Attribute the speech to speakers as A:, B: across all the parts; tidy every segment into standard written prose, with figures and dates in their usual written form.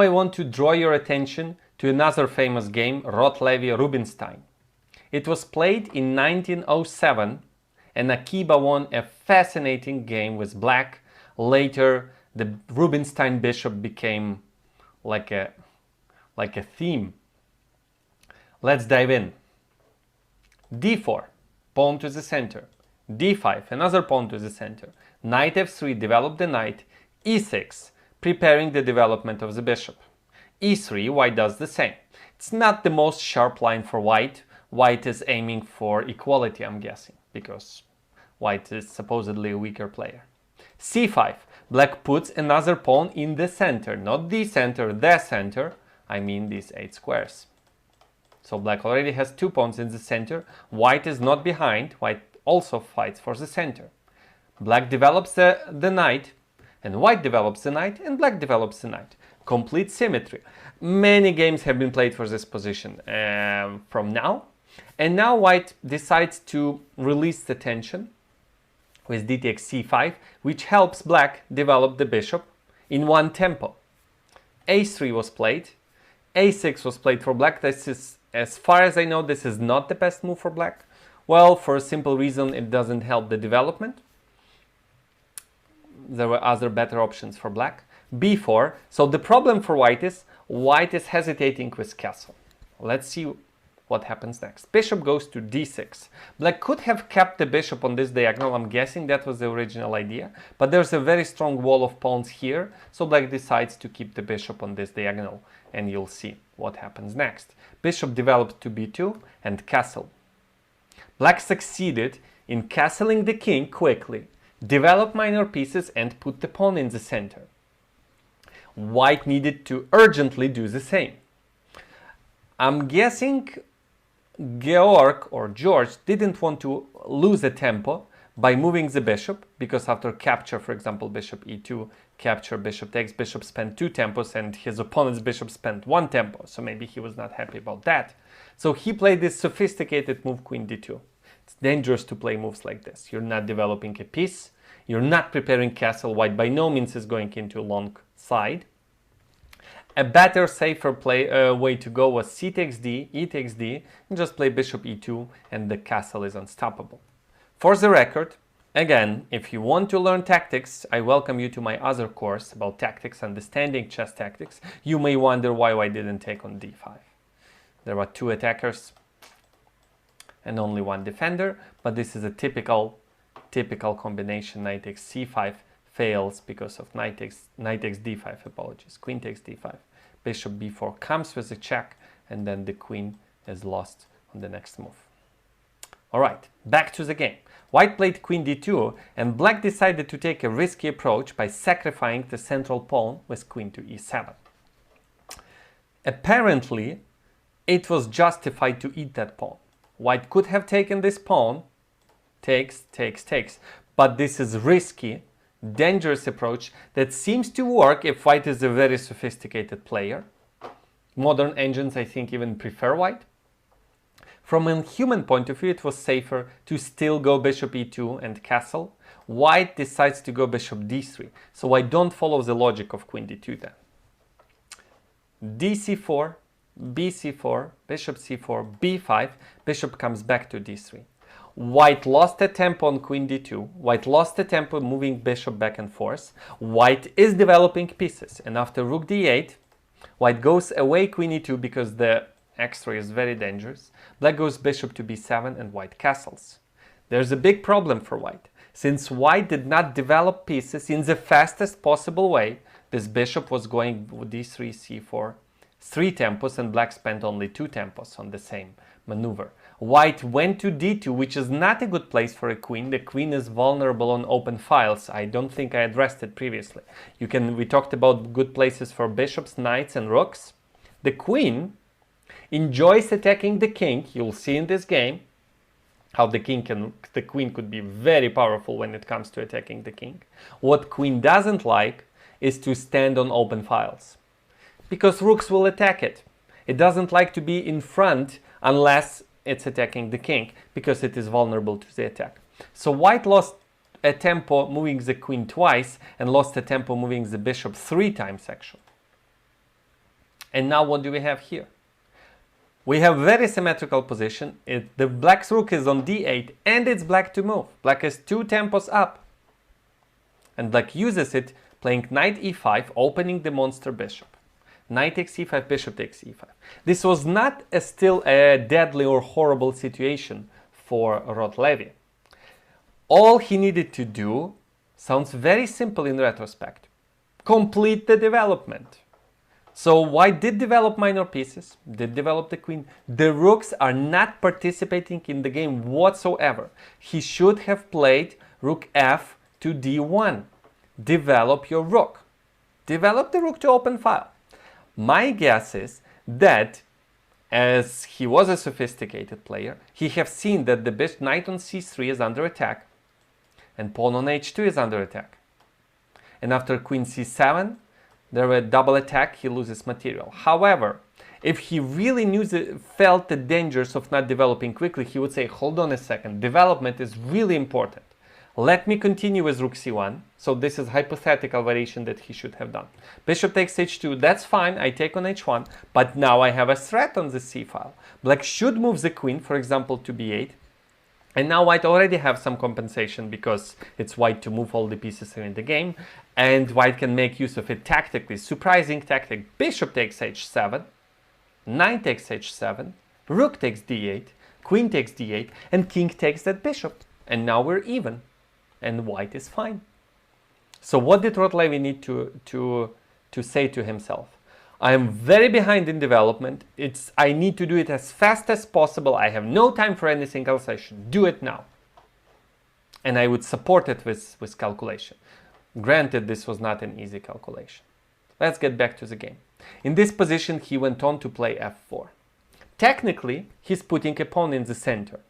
A: I want to draw your attention to another famous game, Rubinstein. It was played in 1907 and Akiba won a fascinating game with black. Later, the Rubinstein bishop became like a theme. Let's dive in. d4, pawn to the center. d5, another pawn to the center. Knight f3, develop the knight. e6, preparing the development of the bishop. e3, white does the same. It's not the most sharp line for white. White is aiming for equality, I'm guessing, because white is supposedly a weaker player. c5, black puts another pawn in the center, not the center, I mean these 8 squares. So black already has 2 pawns in the center, white is not behind, white also fights for the center. Black develops the knight, and white develops the knight, and black develops the knight. Complete symmetry. Many games have been played for this position from now. And now white decides to release the tension with d takes c5, which helps black develop the bishop in one tempo. a3 was played. a6 was played for black. This is, as far as I know, this is not the best move for black. Well, for a simple reason, it doesn't help the development. There were other better options for black. b4. So the problem for white is hesitating with castle. Let's see what happens next. Bishop goes to d6. Black could have kept the bishop on this diagonal. I'm guessing that was the original idea. But there's a very strong wall of pawns here. So black decides to keep the bishop on this diagonal. And you'll see what happens next. Bishop developed to b2 and castle. Black succeeded in castling the king quickly, develop minor pieces and put the pawn in the center. White needed to urgently do the same. I'm guessing George didn't want to lose a tempo by moving the bishop, because after capture, for example, bishop e2, capture, bishop takes, bishop spent 2 tempos and his opponent's bishop spent 1 tempo, so maybe he was not happy about that. So he played this sophisticated move, queen d2. It's dangerous to play moves like this. You're not developing a piece, you're not preparing castle. White by no means is going into a long side. A better, safer way to go was c takes d, e takes d, and just play bishop e2 and the castle is unstoppable. For the record, again, if you want to learn tactics, I welcome you to my other course about tactics, understanding chess tactics. You may wonder why I didn't take on d5. There were 2 attackers and only 1 defender, but this is a typical combination. Knight takes c5 fails because of knight takes d5, apologies, queen takes d5, bishop b4 comes with a check, and then the queen is lost on the next move. Alright, back to the game. White played queen d2 and black decided to take a risky approach by sacrificing the central pawn with queen to e7. Apparently, it was justified to eat that pawn. White could have taken this pawn, takes, but this is risky, dangerous approach that seems to work if white is a very sophisticated player. Modern engines, I think, even prefer white. From a human point of view, it was safer to still go bishop e2 and castle. White decides to go bishop d3, so I don't follow the logic of queen d2 then. dc4, bc4, bishop c4, b5, bishop comes back to d3. White lost a tempo on queen d2. White lost a tempo moving bishop back and forth. White is developing pieces, and after rook d8, white goes away queen e2 because the x3 is very dangerous. Black goes bishop to b7 and white castles. There's a big problem for white. Since white did not develop pieces in the fastest possible way, this bishop was going d3, c4, 3 tempos, and black spent only 2 tempos on the same maneuver. White went to d2, which is not a good place for a queen. The queen is vulnerable on open files. I don't think I addressed it previously. We talked about good places for bishops, knights, and rooks. The queen enjoys attacking the king. You'll see in this game how the queen could be very powerful when it comes to attacking the king. What queen doesn't like is to stand on open files, because rooks will attack it. It doesn't like to be in front unless it's attacking the king, because it is vulnerable to the attack. So white lost a tempo moving the queen twice and lost a tempo moving the bishop 3 times actually. And now what do we have here? We have very symmetrical position. The black's rook is on d8 and it's black to move. Black has 2 tempos up. And black uses it playing knight e5, opening the monster bishop. Knight takes e5, bishop takes e5. This was not still a deadly or horrible situation for Rotlevi. All he needed to do sounds very simple in retrospect. Complete the development. So white did develop minor pieces, did develop the queen. The rooks are not participating in the game whatsoever. He should have played rook f to d1. Develop your rook. Develop the rook to open file. My guess is that, as he was a sophisticated player, he have seen that the knight on c3 is under attack and pawn on h2 is under attack. And after queen c7, there were double attack, he loses material. However, if he really felt the dangers of not developing quickly, he would say, hold on a second, development is really important. Let me continue with rook c1. So this is hypothetical variation that he should have done. Bishop takes h2, that's fine, I take on h1, but now I have a threat on the c file. Black should move the queen, for example, to b8. And now white already have some compensation because it's white to move all the pieces in the game. And white can make use of it tactically. Surprising tactic. Bishop takes h7, knight takes h7, rook takes d8, queen takes d8, and king takes that bishop. And now we're even. And white is fine. So what did Rotlevi need to say to himself? I am very behind in development. I need to do it as fast as possible. I have no time for anything else. I should do it now. And I would support it with calculation. Granted, this was not an easy calculation. Let's get back to the game. In this position, he went on to play f4. Technically, he's putting a pawn in the center.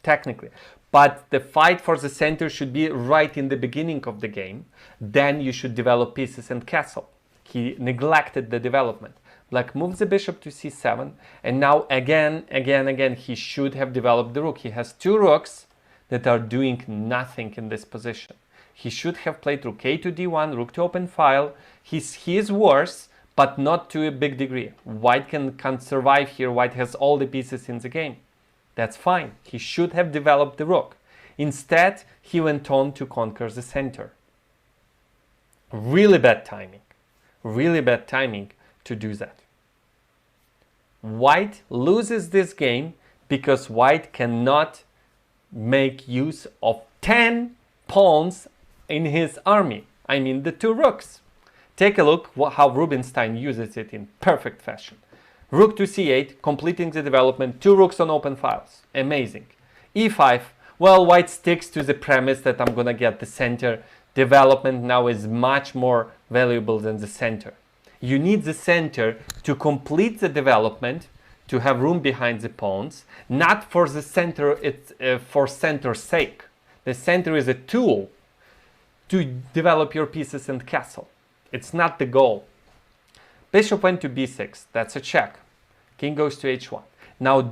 A: Technically. But the fight for the center should be right in the beginning of the game. Then you should develop pieces and castle. He neglected the development. Black moves the bishop to c7, and now again, he should have developed the rook. He has 2 rooks that are doing nothing in this position. He should have played rook a to d1, rook to open file. He is worse, but not to a big degree. White can survive here. White has all the pieces in the game. That's fine. He should have developed the rook. Instead, he went on to conquer the center. Really bad timing. Really bad timing to do that. White loses this game because white cannot make use of 10 pawns in his army. I mean the 2 rooks. Take a look how Rubinstein uses it in perfect fashion. Rook to c8, completing the development, 2 rooks on open files. Amazing. e5, well, white sticks to the premise that I'm gonna get the center. Development now is much more valuable than the center. You need the center to complete the development, to have room behind the pawns, not for the center, it's for center's sake. The center is a tool to develop your pieces and castle. It's not the goal. Bishop went to b6, that's a check. King goes to h1. Now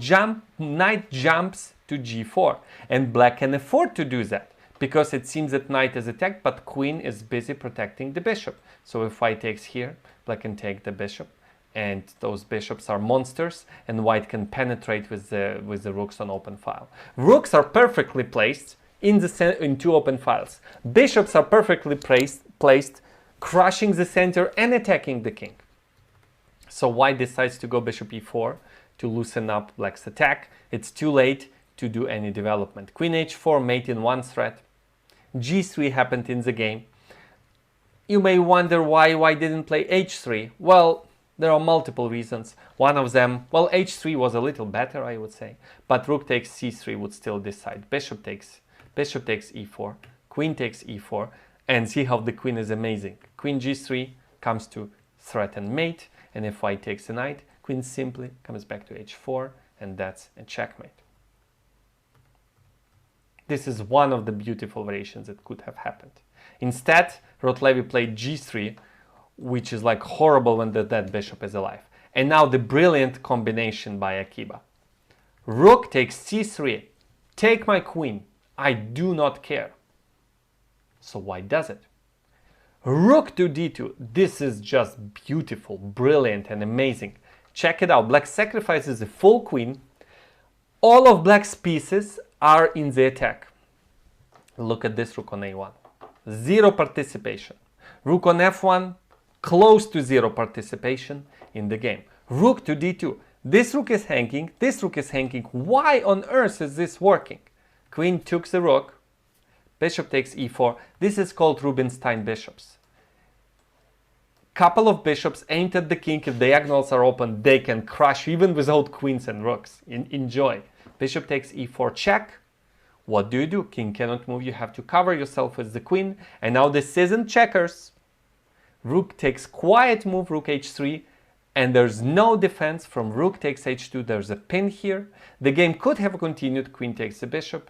A: knight jumps to g4, and black can afford to do that because it seems that knight is attacked, but queen is busy protecting the bishop. So if white takes here, black can take the bishop, and those bishops are monsters, and white can penetrate with the rooks on open file. Rooks are perfectly placed in 2 open files. Bishops are perfectly placed, crushing the center and attacking the king. So white decides to go bishop e4 to loosen up black's attack. It's too late to do any development. Queen h4 mate in 1 threat. g3 happened in the game. You may wonder why white didn't play h3. Well, there are multiple reasons. One of them, well, h3 was a little better, I would say, but rook takes c3 would still decide. Bishop takes e4, queen takes e4, and see how the queen is amazing. Queen g3 comes to threaten mate, and if white takes a knight, queen simply comes back to h4, and that's a checkmate. This is one of the beautiful variations that could have happened. Instead, Rotlevi played g3, which is like horrible when that bishop is alive. And now the brilliant combination by Akiba. Rook takes c3, take my queen, I do not care. So white does it. Rook to d2. This is just beautiful, brilliant, and amazing. Check it out. Black sacrifices a full queen. All of black's pieces are in the attack. Look at this rook on a1. Zero participation. Rook on f1, close to zero participation in the game. Rook to d2. This rook is hanging. This rook is hanging. Why on earth is this working? Queen took the rook. Bishop takes e4. This is called Rubinstein bishops. Couple of bishops aimed at the king. If diagonals are open, they can crush even without queens and rooks. Enjoy. Bishop takes e4 check. What do? King cannot move. You have to cover yourself with the queen. And now this isn't checkers. Rook takes quiet move, rook h3. And there's no defense from rook takes h2. There's a pin here. The game could have continued. Queen takes the bishop.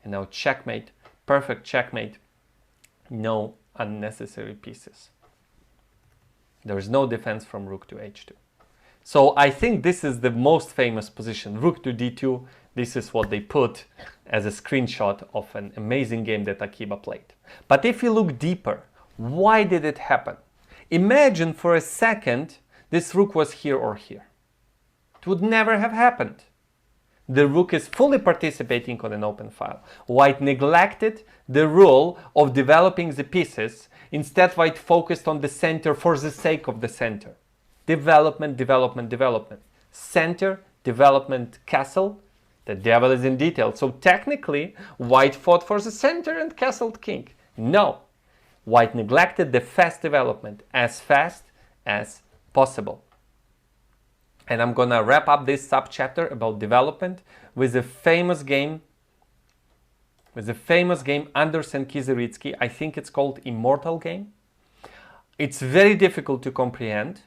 A: And now checkmate. Perfect checkmate. No unnecessary pieces. There is no defense from rook to h2. So I think this is the most famous position. Rook to d2. This is what they put as a screenshot of an amazing game that Akiba played. But if you look deeper, why did it happen? Imagine for a second this rook was here or here. It would never have happened. The rook is fully participating on an open file. White neglected the rule of developing the pieces. Instead, White focused on the center for the sake of the center. Development, development, development. Center, development, castle. The devil is in detail. So technically, White fought for the center and castled king. No. White neglected the fast development as fast as possible. And I'm gonna wrap up this sub-chapter about development with a famous game Andersen Kizeritsky. I think it's called Immortal Game. It's very difficult to comprehend.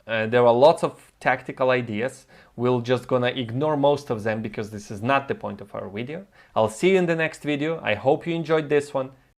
A: There are lots of tactical ideas. We're just gonna ignore most of them because this is not the point of our video. I'll see you in the next video. I hope you enjoyed this one.